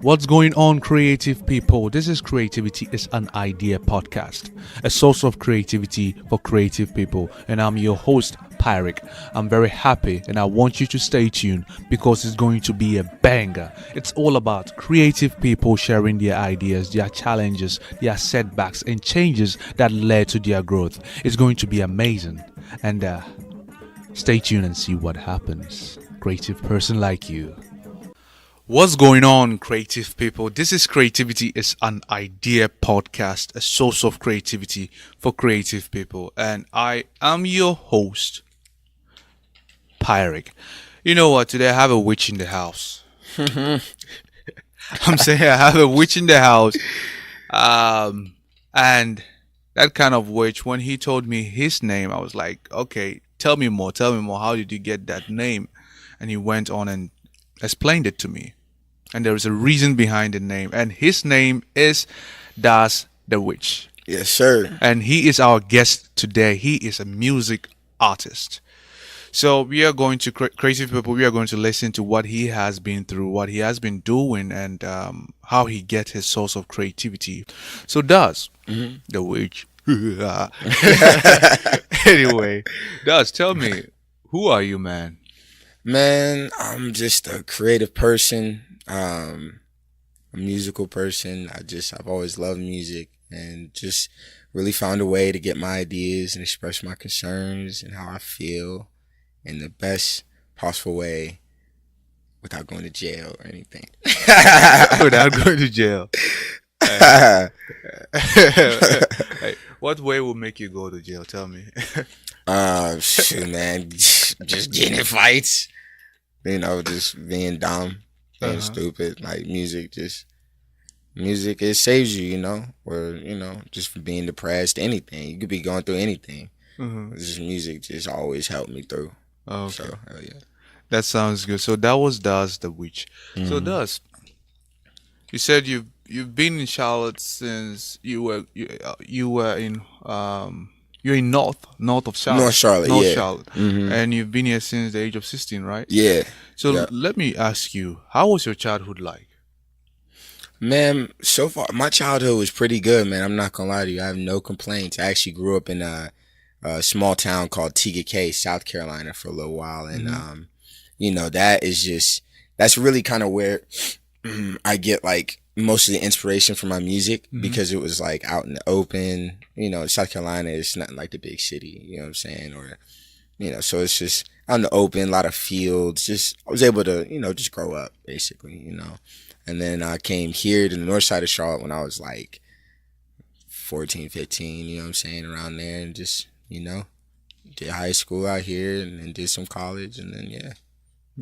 What's going on, creative people? This is Creativity is an Idea podcast, a source of creativity for creative people, and I'm your host, Pyeric. I'm very happy and I want you to stay tuned because it's going to be a banger. It's all about creative people sharing their ideas, their challenges, their setbacks, and changes that led to their growth. It's going to be amazing. And stay tuned and see what happens. Creative person like you. What's going on, creative people? This is Creativity is an Idea podcast, a source of creativity for creative people. And I am your host, Pyeric. You know what? Today I have a witch in the house. I'm saying I have a witch in the house. And that kind of witch, when he told me his name, I was like, okay, tell me more. How did you get that name? And he went on and explained it to me. And there is a reason behind the name. And his name is Doers the Witch. Yes, sir. And he is our guest today. He is a music artist. So we are going to, creative people, we are going to listen to what he has been through, what he has been doing, and how he gets his source of creativity. So Doers the Witch. Anyway, Doers, tell me, who are you, man? Man, I'm just a creative person, a musical person. I've always loved music and just really found a way to get my ideas and express my concerns and how I feel in the best possible way without going to jail or anything. Without going to jail. Hey, what way will make you go to jail? Tell me. Shoot, man, just getting in fights, just being dumb, being stupid. Like music, it saves you, or just from being depressed. Anything, you could be going through anything. Just music just always helped me through. Okay, so hell yeah, that sounds good. So that was Doers the Witch. So Doers, you said you've been in Charlotte since you were in you're in north of Charlotte. North Charlotte, Charlotte. And you've been here since the age of 16, right? Yeah. So let me ask you, how was your childhood like? Man, so far my childhood was pretty good, man. I'm not gonna lie to you. I have no complaints. I actually grew up in a small town called Tegakay, South Carolina, for a little while, and that's really kind of where I get like most of the inspiration for my music, because it was like out in the open. South Carolina is nothing like the big city, you know what I'm saying? Or, so it's just out in the open, a lot of fields. I was able to, just grow up basically, And then I came here to the north side of Charlotte when I was like 14, 15, you know what I'm saying? Around there, and just, did high school out here and then did some college, and then, yeah.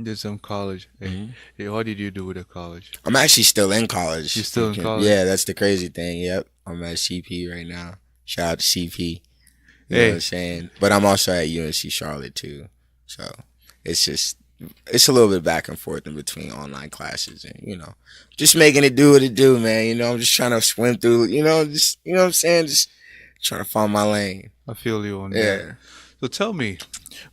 Did some college. Hey, what did you do with the college? I'm actually still in college. You're still in college? Yeah, that's the crazy thing. Yep. I'm at CP right now. Shout out to CP. You know what I'm saying? But I'm also at UNC Charlotte too. So it's a little bit back and forth in between online classes and, just making it do what it do, man. I'm just trying to swim through, you know what I'm saying? Just trying to find my lane. I feel you on that. So tell me,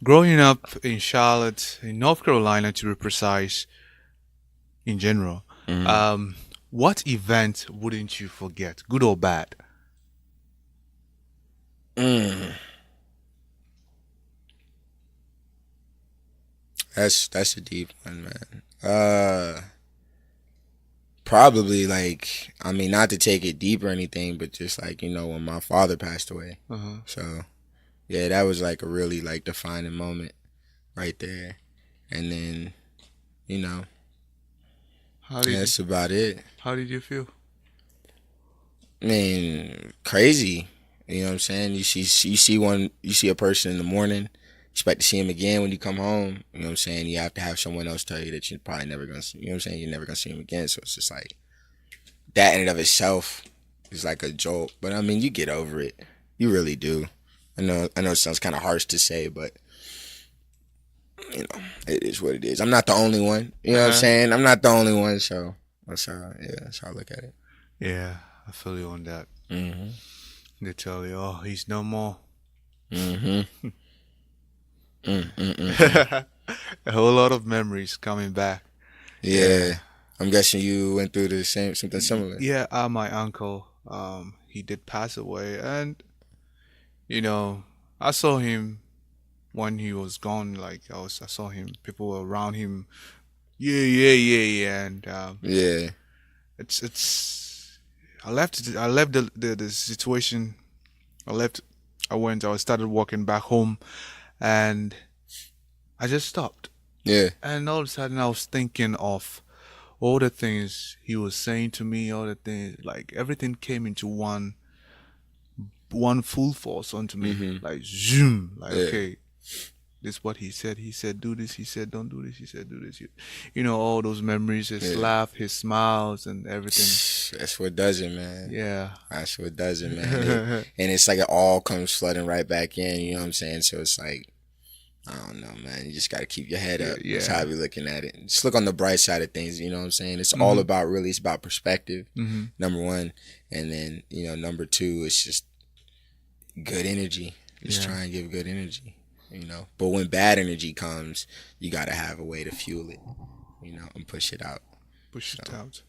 growing up in Charlotte, in North Carolina to be precise, in general, what event wouldn't you forget, good or bad? That's a deep one, man. Probably not to take it deep or anything, but just when my father passed away. So yeah, that was like a really defining moment right there. And then, that's about it. How did you feel? I mean, crazy. You know what I'm saying? You see a person in the morning, expect to see him again when you come home. You know what I'm saying? You have to have someone else tell you that you're probably never gonna see. You know what I'm saying? You're never gonna see him again. So it's just like that in and of itself is like a jolt. But I mean, you get over it. You really do. I know it sounds kind of harsh to say, but it is what it is. I'm not the only one. You know what I'm saying? I'm not the only one. So that's how I look at it. Yeah, I feel you on that. They tell you, oh, he's no more. A whole lot of memories coming back. Yeah. I'm guessing you went through the same something similar. Yeah, my uncle, he did pass away, and you know, I saw him when he was gone. Like I saw him, people were around him. Yeah, yeah, yeah, yeah, and Yeah. it's. I left the situation. I left. I started walking back home, and I just stopped. Yeah. And all of a sudden, I was thinking of all the things he was saying to me, all the things, like everything came into one full force onto me, like zoom, like Yeah. okay, this is what he said. He said do this. He said don't do this. He said do this. You know, all those memories, his laugh, his smiles, and everything. That's what does it, man. Yeah, That's what does it, man. And it's like it all comes flooding right back in. You know what I'm saying? So it's like, I don't know, man. You just got to keep your head up. Yeah. That's how I be looking at it. Just look on the bright side of things. You know what I'm saying? It's all about it's about perspective, number one. And then, number two, it's just good energy. Just try and give good energy, But when bad energy comes, you got to have a way to fuel it, and push it out. It out.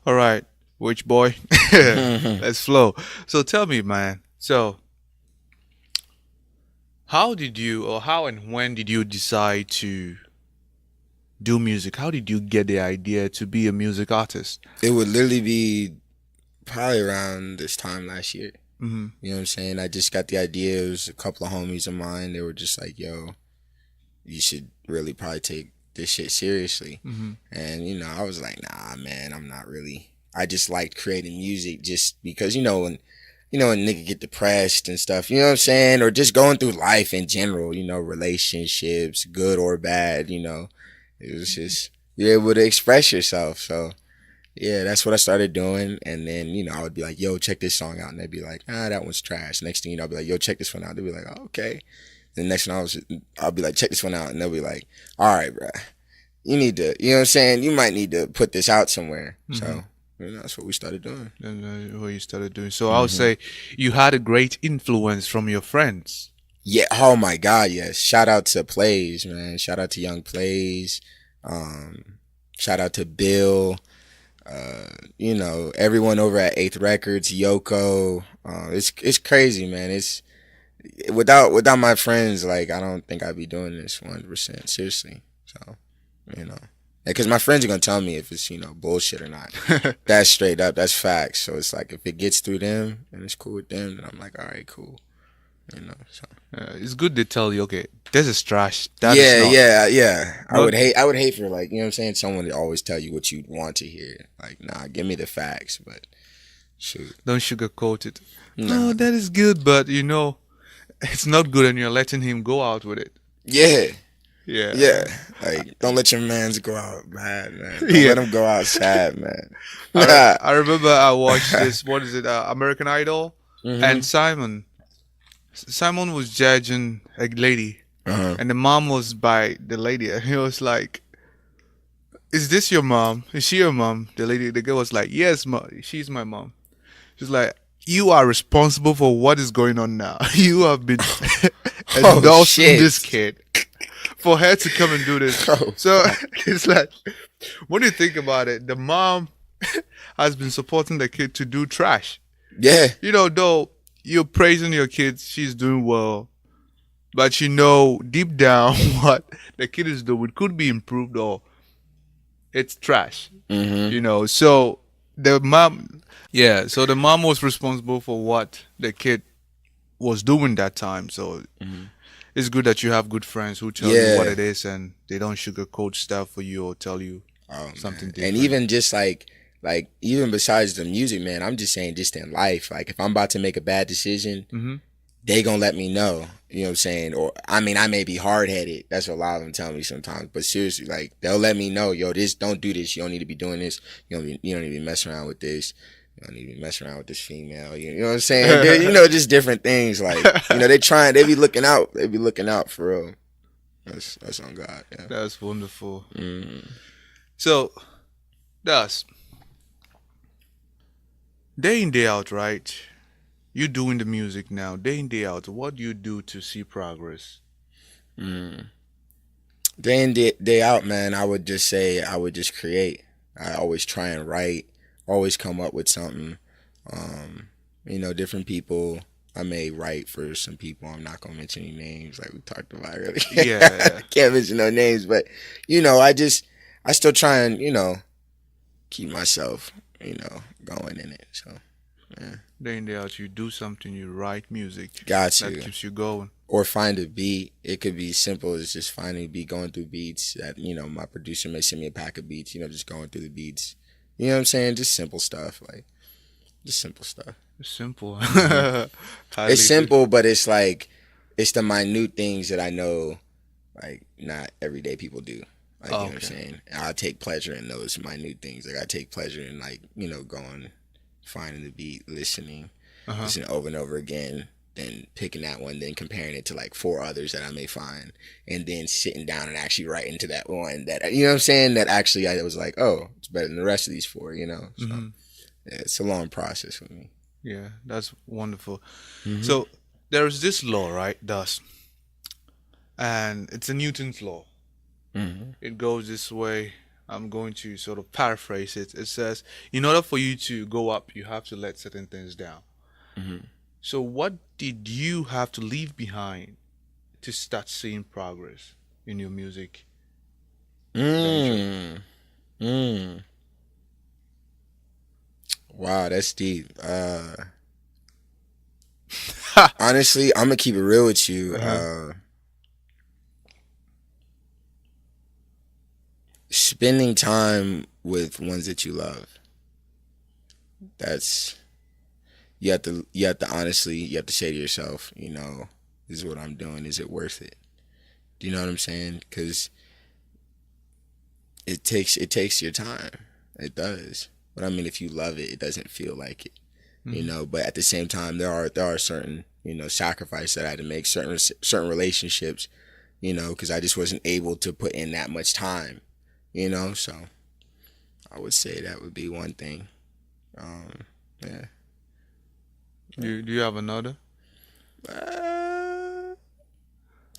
All right, which boy? Let's flow. So tell me, man. So how and when did you decide to do music? How did you get the idea to be a music artist? It would literally be probably around this time last year. Mm-hmm. You know what I'm saying? I just got the idea. It was a couple of homies of mine. They were just like, yo, you should really probably take this shit seriously. Mm-hmm. And, I was like, nah, man, I'm not really. I just liked creating music just because, when nigga get depressed and stuff, you know what I'm saying? Or just going through life in general, relationships, good or bad, it was just, you're able to express yourself. So, yeah, that's what I started doing. And then, I would be like, yo, check this song out. And they'd be like, that one's trash. Next thing I'd be like, yo, check this one out. They'd be like, oh, okay. The next one I'll be like, check this one out. And they'll be like, all right, bro, you need to, you know what I'm saying? You might need to put this out somewhere. Mm-hmm. So, that's what we started doing. And what you started doing. So I would say you had a great influence from your friends. Yeah. Oh my God. Yes. Shout out to Plays, man. Shout out to Young Plays. Shout out to Bill. Everyone over at 8th Records, Yoko. It's crazy, man. It's without my friends, like, I don't think I'd be doing this 100%. Seriously. So, because my friends are going to tell me if it's, bullshit or not. That's straight up. That's facts. So it's like, if it gets through them and it's cool with them, then I'm like, all right, cool. So. It's good to tell you, okay, this is trash. Yeah. I would hate for, like, you know what I'm saying, someone to always tell you what you want to hear. Like, nah, give me the facts, but shoot. Don't sugarcoat it. No, that is good, but, it's not good and you're letting him go out with it. Yeah. Yeah. Yeah. Like, don't let your mans go out bad, man. Don't let them go out sad, man. I remember I watched this, what is it, American Idol? And Simon was judging a lady, and the mom was by the lady, and he was like, is this your mom? Is she your mom? The girl was like, yes, she's my mom. She's like, you are responsible for what is going on now. You have been endorsing this kid for her to come and do this. So it's like, when you think about it, the mom has been supporting the kid to do trash. Yeah. Though you're praising your kids, she's doing well, but deep down what the kid is doing could be improved or it's trash. So the mom was responsible for what the kid was doing that time. So it's good that you have good friends who tell you what it is and they don't sugarcoat stuff for you or tell you something different. And even just like even besides the music, man, I'm just saying just in life, like if I'm about to make a bad decision, they gonna let me know, you know what I'm saying? Or, I may be hard-headed. That's what a lot of them tell me sometimes. But seriously, like, they'll let me know, yo, don't do this. You don't need to be doing this. You don't need to be messing around with this. You don't need to be messing around with this female. You know what I'm saying? Just different things. Like, they be looking out. They be looking out for real. That's on God. Yeah. That's wonderful. So, day in, day out, right? You doing the music now, day in, day out. What do you do to see progress? Day in, day out, man, I would just say I would just create. I always try and write, always come up with something. Different people. I may write for some people. I'm not gonna mention any names, like we talked about earlier. Yeah. Can't mention no names, but I still try and keep myself going in it. So yeah. Day in, day out, you do something, you write music. Got to. That keeps you going. Or find a beat. It could be simple as just finding a beat, going through beats that, my producer may send me a pack of beats, just going through the beats. You know what I'm saying? Just simple stuff. Like, just simple stuff. It's simple. It's simple, but it's like, it's the minute things that I know, like, not everyday people do. Like, you know what I'm saying? I take pleasure in those minute things. Like, I take pleasure in, like, going, finding the beat, listening over and over again, then picking that one, then comparing it to like 4 others that I may find, and then sitting down and actually writing to that one that, you know what I'm saying, that actually I was like, oh, it's better than the rest of these 4, So yeah, it's a long process for me. Yeah, that's wonderful. So there's this law, right, Dust? And it's a Newton's law. It goes this way. I'm going to sort of paraphrase it. It says, in order for you to go up, you have to let certain things down. So what did you have to leave behind to start seeing progress in your music? Wow, that's deep. Honestly, I'm gonna keep it real with you. Spending time with ones that you love. That's you have to honestly, you have to say to yourself, this is what I'm doing. Is it worth it? Do you know what I'm saying? Because it takes your time. It does. But I mean, if you love it, it doesn't feel like it. But at the same time, there are certain sacrifices that I had to make, certain relationships, because I just wasn't able to put in that much time. So I would say that would be one thing. Yeah. Do you have another?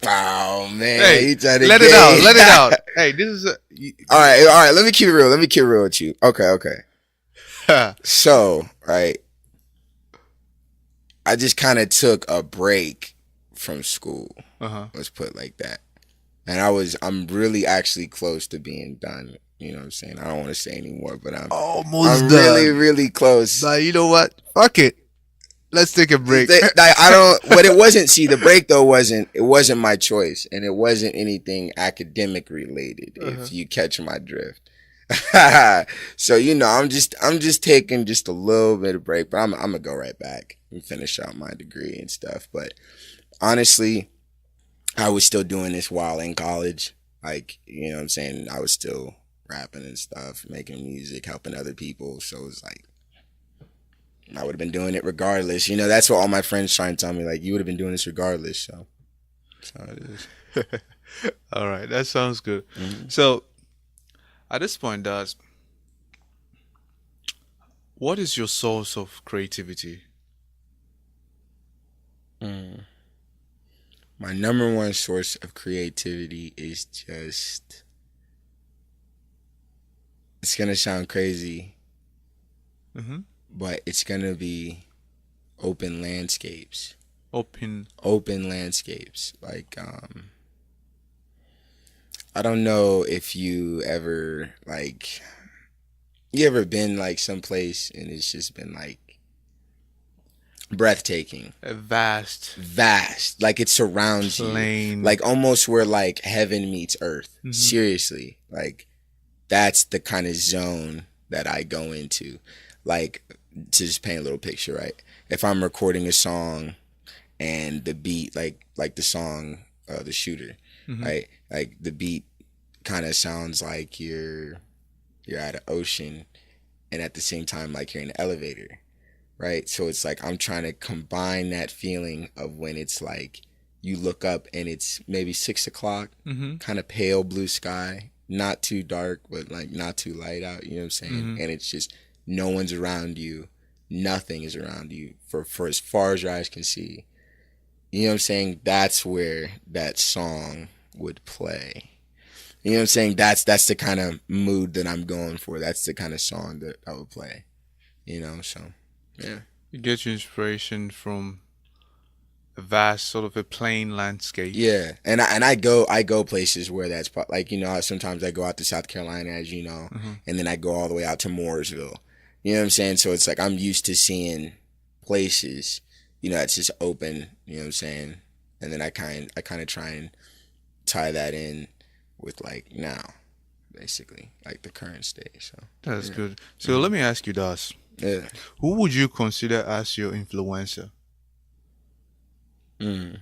Oh man! Hey, let it out. Let it out. Hey, this is all right. Let me keep it real. Let me keep it real with you. Okay. So, right, I just kind of took a break from school. Let's put it like that. And I'm really actually close to being done. You know what I'm saying? I don't want to say anymore, but I'm done. really, really close. But you know what? Fuck it. Let's take a break. But it wasn't, see, the break though it wasn't my choice, and it wasn't anything academic related, if you catch my drift. So, I'm just taking just a little bit of break, but I'm going to go right back and finish out my degree and stuff. But honestly, I was still doing this while in college. Like, you know what I'm saying? I was still rapping and stuff, making music, helping other people. So it was like, I would have been doing it regardless. That's what all my friends try and tell me. Like, you would have been doing this regardless. So that's how it is. All right. That sounds good. So at this point, Daz, what is your source of creativity? My number one source of creativity is just, it's going to sound crazy, but it's going to be open landscapes. Open landscapes. Like, I don't know if you ever, like, been, like, someplace and it's just been, like, breathtaking. Vast. Like, it surrounds plain. You. Like, almost where, like, heaven meets earth. Seriously. Like, that's the kind of zone that I go into. Like, to just paint a little picture, right? If I'm recording a song and the beat, like the song, The Shooter, right? Like, the beat kind of sounds like you're at an ocean, and at the same time, like, you're in an elevator, right? So it's like I'm trying to combine that feeling of when it's like you look up and it's maybe 6 o'clock, kind of pale blue sky, not too dark, but like not too light out, you know what I'm saying? And it's just no one's around you, nothing is around you for as far as your eyes can see. You know what I'm saying? That's where that song would play. You know what I'm saying? That's the kind of mood that I'm going for. That's the kind of song that I would play. You know, so yeah. You get your inspiration from a vast sort of a plain landscape. Yeah, and I go places where that's like, you know, sometimes I go out to South Carolina, as you know, and then I go all the way out to Mooresville. You know what I'm saying? So it's like I'm used to seeing places, you know, that's just open. You know what I'm saying? And then I kind of try and tie that in with like now, basically, like the current state. So that's good. So let me ask you this: who would you consider as your influencer? In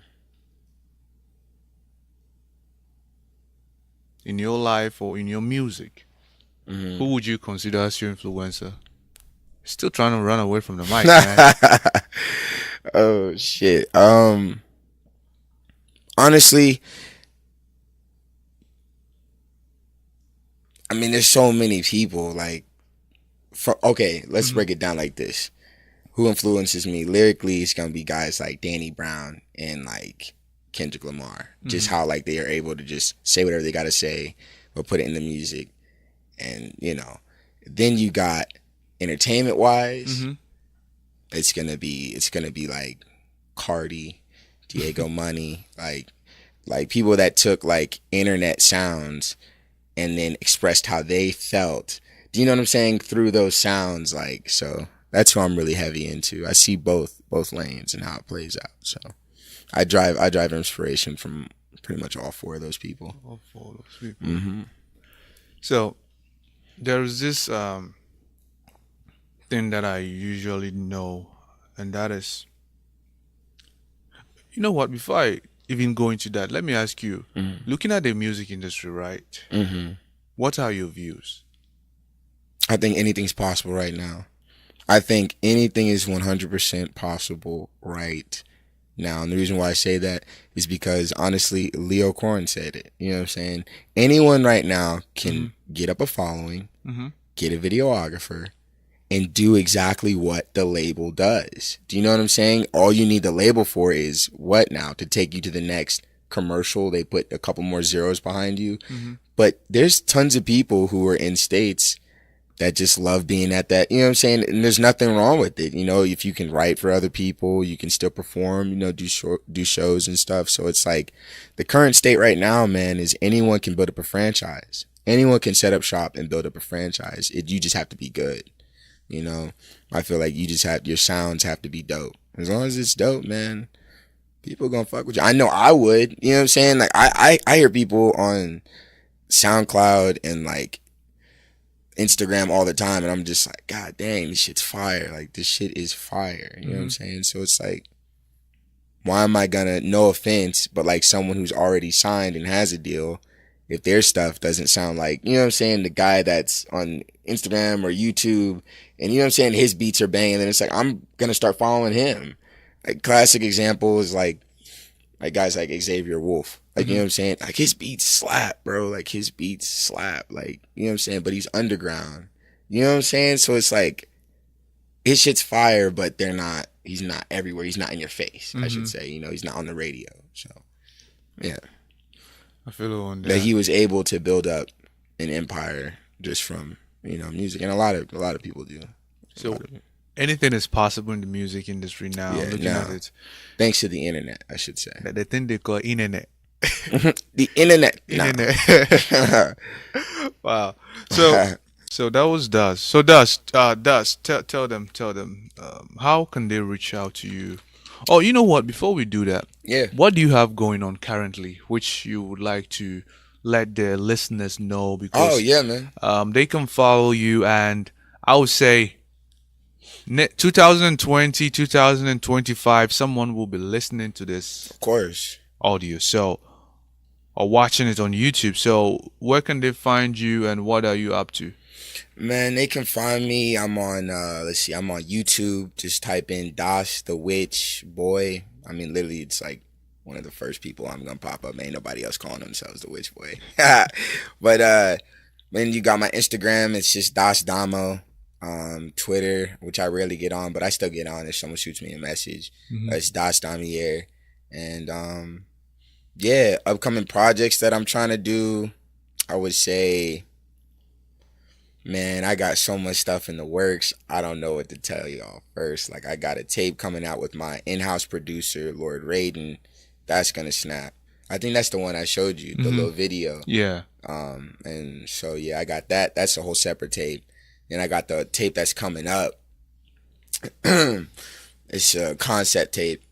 your life or in your music, who would you consider as your influencer? Still trying to run away from the mic, man. Oh shit. Honestly, I mean, there's so many people. Like, let's break it down like this. Who influences me lyrically is gonna be guys like Danny Brown and like Kendrick Lamar. Just how like they are able to just say whatever they gotta say, but put it in the music, and you know. Then you got entertainment wise, it's gonna be like Cardi, Diego Money, like people that took like internet sounds and then expressed how they felt. Do you know what I'm saying? Through those sounds, like, so that's who I'm really heavy into. I see both lanes and how it plays out. So I drive inspiration from pretty much all four of those people. All four of those people. So there's this thing that I usually know, and that is, you know what, before I even go into that, let me ask you, looking at the music industry, right? What are your views? I think anything's possible right now. I think anything is 100% possible right now. And the reason why I say that is because, honestly, Leo Korn said it. You know what I'm saying? Anyone right now can get up a following, get a videographer, and do exactly what the label does. Do you know what I'm saying? All you need the label for is what now? To take you to the next commercial. They put a couple more zeros behind you. But there's tons of people who are in states that just love being at that, you know what I'm saying? And there's nothing wrong with it. You know, if you can write for other people, you can still perform, you know, do shows and stuff. So it's like the current state right now, man, is anyone can build up a franchise. Anyone can set up shop and build up a franchise. You just have to be good. You know, I feel like your sounds have to be dope. As long as it's dope, man, people gonna fuck with you. I know I would, you know what I'm saying? Like I hear people on SoundCloud and like Instagram all the time, and I'm just like, God dang, this shit's fire. Like, this shit is fire. You know what I'm saying? So it's like, why am I gonna, no offense, but like someone who's already signed and has a deal, if their stuff doesn't sound like, you know what I'm saying, the guy that's on Instagram or YouTube, and you know what I'm saying, his beats are banging, then it's like, I'm gonna start following him. Like, classic example is like guys like Xavier Wolf. Like, you know what I'm saying? Like, his beats slap, bro. Like, his beats slap. Like, you know what I'm saying? But he's underground. You know what I'm saying? So it's like, his shit's fire, but he's not everywhere. He's not in your face, I should say. You know, he's not on the radio. So, yeah. I feel on that. That he was able to build up an empire just from, you know, music. And a lot of people do. So, anything is possible in the music industry now. Yeah, looking at it. Thanks to the internet, I should say. The thing they call internet. The internet. Wow. So that was Dust. So Dust, tell them, how can they reach out to you? Oh, you know what? Before we do that, what do you have going on currently, which you would like to let the listeners know? Because man. They can follow you, and I would say 2020, 2025, someone will be listening to this, of course, audio. So, or watching it on YouTube. So where can they find you, and what are you up to? Man, they can find me. I'm on I'm on YouTube. Just type in Das the Witch Boy. I mean, literally, it's like one of the first people I'm gonna pop up. Ain't nobody else calling themselves the Witch Boy. But then you got my Instagram. It's just Das Damo. Twitter, which I rarely get on, but I still get on if someone shoots me a message. It's Das Damier. And upcoming projects that I'm trying to do. I would say, man, I got so much stuff in the works. I don't know what to tell y'all first. Like, I got a tape coming out with my in-house producer, Lord Raiden. That's gonna snap. I think that's the one I showed you, the little video. Yeah. And so, yeah, I got that. That's a whole separate tape. Then I got the tape that's coming up. It's a concept tape.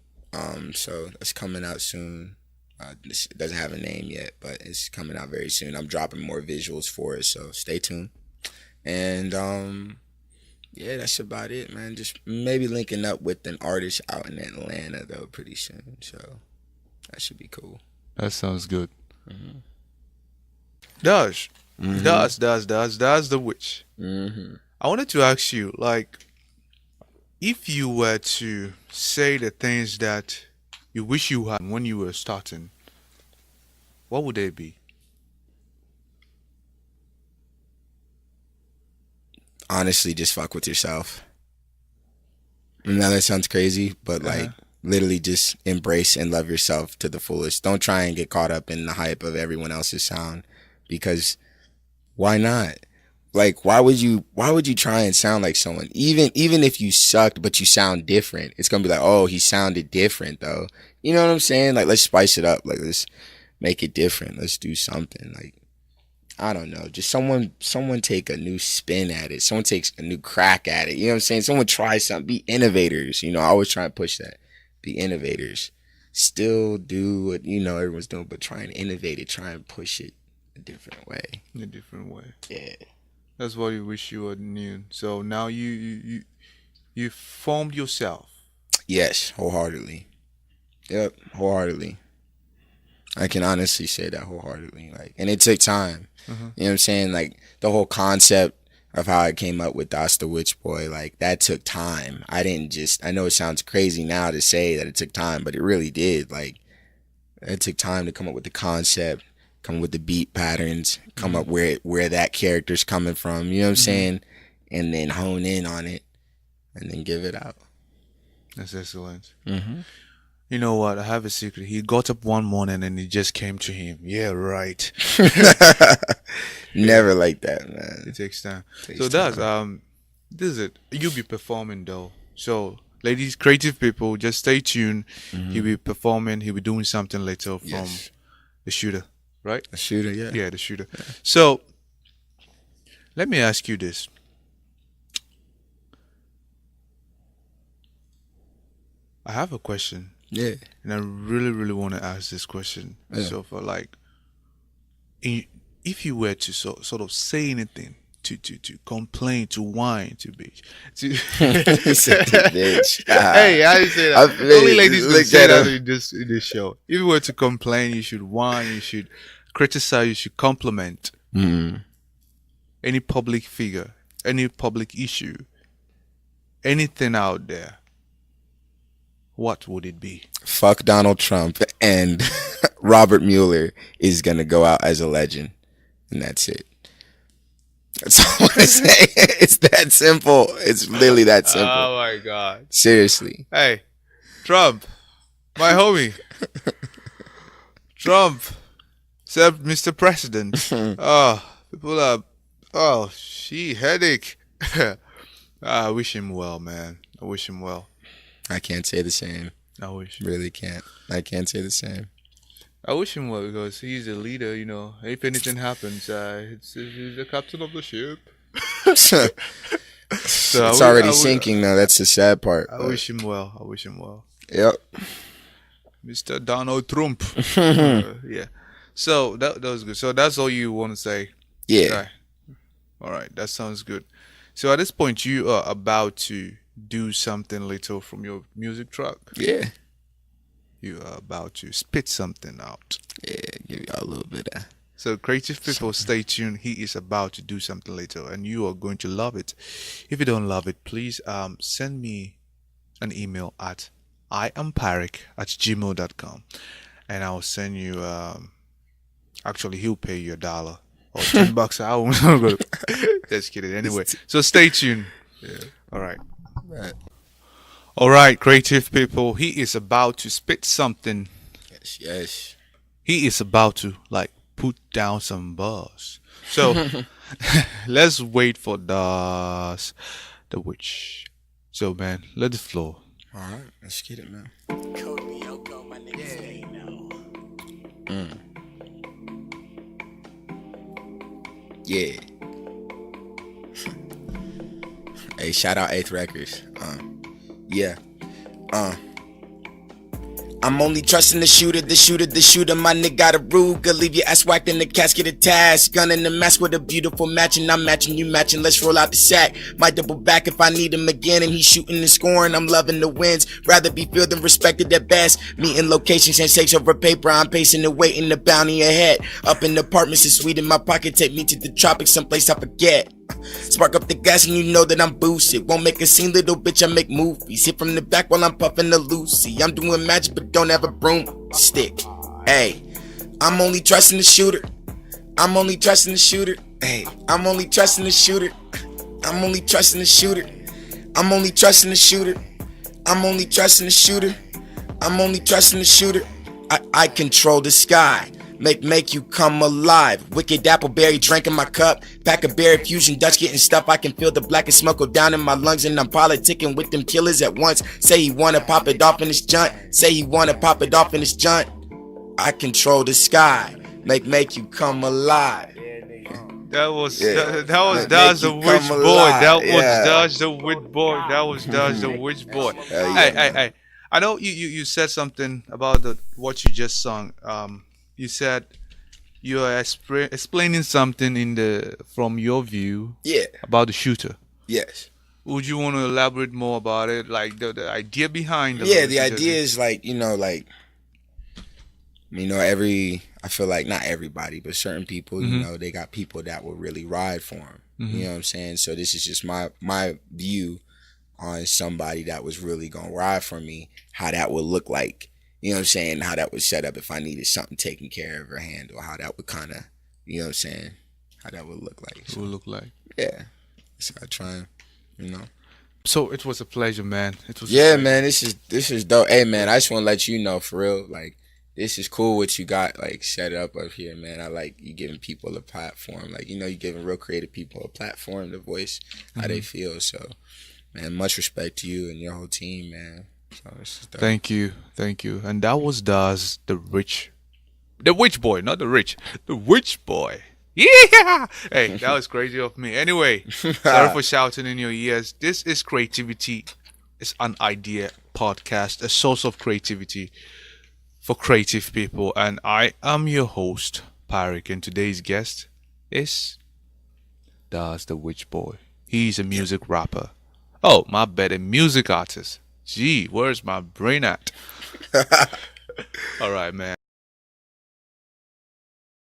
So it's coming out soon. It doesn't have a name yet, but it's coming out very soon. I'm dropping more visuals for it, so stay tuned. And yeah, that's about it, man. Just maybe linking up with an artist out in Atlanta though pretty soon. So that should be cool. That sounds good. Does the witch. I wanted to ask you, like, if you were to say the things that you wish you had when you were starting, what would they be? Honestly, just fuck with yourself. Now that sounds crazy, but like literally just embrace and love yourself to the fullest. Don't try and get caught up in the hype of everyone else's sound, because why not? Like, why would you try and sound like someone? Even if you sucked, but you sound different, it's going to be like, oh, he sounded different though. You know what I'm saying? Like, let's spice it up. Like, let's make it different. Let's do something. Like, I don't know. Just someone take a new spin at it. Someone takes a new crack at it. You know what I'm saying? Someone try something. Be innovators. You know, I always try and push that. Be innovators. Still do what, you know, everyone's doing, but try and innovate it. Try and push it a different way. In a different way. Yeah. That's what you wish you had knew. So now you formed yourself. Yes, wholeheartedly. Yep, wholeheartedly. I can honestly say that wholeheartedly. Like, and it took time. You know what I'm saying? Like, the whole concept of how I came up with That's the Witch Boy, like, that took time. I know it sounds crazy now to say that it took time, but it really did. Like, it took time to come up with the concept, come up with the beat patterns, come up where that character's coming from, you know what I'm saying? And then hone in on it and then give it out. That's excellent. You know what? I have a secret. He got up one morning and it just came to him. Yeah, right. Never like that, man. It takes time. So that's this is it. You'll be performing though. So ladies, creative people, just stay tuned. He'll be performing. He'll be doing something later from the shooter, right? The shooter, yeah. Yeah, the shooter. Yeah. So let me ask you this. I have a question. Yeah. And I really, really want to ask this question. Yeah. So for like, if you were to sort of say anything, to complain, to whine, to bitch, bitch. Hey, I say that. Only ladies can say that in this show. If you were to complain, you should whine, you should criticize, you should compliment any public figure, any public issue, anything out there. What would it be? Fuck Donald Trump, and Robert Mueller is going to go out as a legend. And that's it. That's all I want to say. It's that simple. It's literally that simple. Oh, my God. Seriously. Hey, Trump, my homie. Trump, Mr. President. People are, headache. I wish him well, man. I wish him well. I can't say the same. I wish. Really can't. I can't say the same. I wish him well because he's a leader, you know. If anything happens, he's the captain of the ship. So it's already sinking now. That's the sad part. I wish him well. I wish him well. Yep. Mr. Donald Trump. Yeah. So that was good. So that's all you want to say? Yeah. All right. That sounds good. So at this point, you are about to do something little from your music track. Yeah. You are about to spit something out. Yeah, give y'all a little bit of. So creative people, stay tuned. He is about to do something later, and you are going to love it. If you don't love it, please send me an email at iampyeric@gmail.com, and I'll send you. Actually, he'll pay you $1 or $10 an hour. Just kidding. Anyway, so stay tuned. Yeah. All right. All right, creative people. He is about to spit something. Yes. He is about to, like, put down some bars. So let's wait for the witch. So man, let it flow. All right, let's get it, man. Yeah. Hey, shout out 8th Records. Yeah. I'm only trusting the shooter, my nigga got a Ruger. Leave your ass whacked in the casket of task. Gun in the mask with a beautiful matching. I'm matching, you matching, let's roll out the sack. Might double back if I need him again. And he's shooting and scoring, I'm loving the wins. Rather be filled than respected at best. Meeting locations and shakes over paper. I'm pacing and waiting the bounty ahead. Up in the apartments in Sweden, my pocket take me to the tropics, someplace I forget. Spark up the gas and you know that I'm boosted. Won't make a scene, little bitch, I make movies. Hit from the back while I'm puffing the Lucy. I'm doing magic but don't have a broomstick. Hey, I'm only trusting the shooter. I'm only trusting the shooter. Hey, I'm only trusting the shooter. I'm only trusting the shooter. I'm only trusting the shooter. I'm only trusting the shooter. I'm only trusting the shooter. I control the sky. Make you come alive. Wicked appleberry drink in my cup. Pack a berry fusion Dutch getting stuff. I can feel the black and smoke go down in my lungs. And I'm politicking with them killers at once. Say he wanna pop it off in his junt. Say he wanna pop it off in his junt. I control the sky. Make you come alive. That was Dodge the Witch Boy. That was Dodge the Witch Boy. That was Dodge the Witch Boy. Hey. I know you said something about what you just sung. You said you are explaining something from your view. Yeah. About the shooter. Yes. Would you want to elaborate more about it, like the idea behind it? Yeah, the idea is I feel like not everybody, but certain people, they got people that will really ride for them. You know what I'm saying? So this is just my view on somebody that was really gonna ride for me, how that would look like. You know what I'm saying? How that would set up if I needed something taken care of or handled. How that would kind of, you know what I'm saying? How that would look like. So, it would look like. Yeah. So I try and, So it was a pleasure, man. Man. This is dope. Hey, man, I just want to let you know, for real, like, this is cool what you got, like, set up here, man. I like you giving people a platform. Like, you're giving real creative people a platform to voice how they feel. So, man, much respect to you and your whole team, man. Thank you. And that was Daz, the witch boy, not the rich, the witch boy. Yeah. Hey, that was crazy of me. Anyway, sorry for shouting in your ears. This is Creativity. It's an idea podcast, a source of creativity for creative people. And I am your host, Pyeric, and today's guest is Daz, the witch boy. He's a music rapper. Oh, my bad, a music artist. Gee, where's my brain at? All right, man.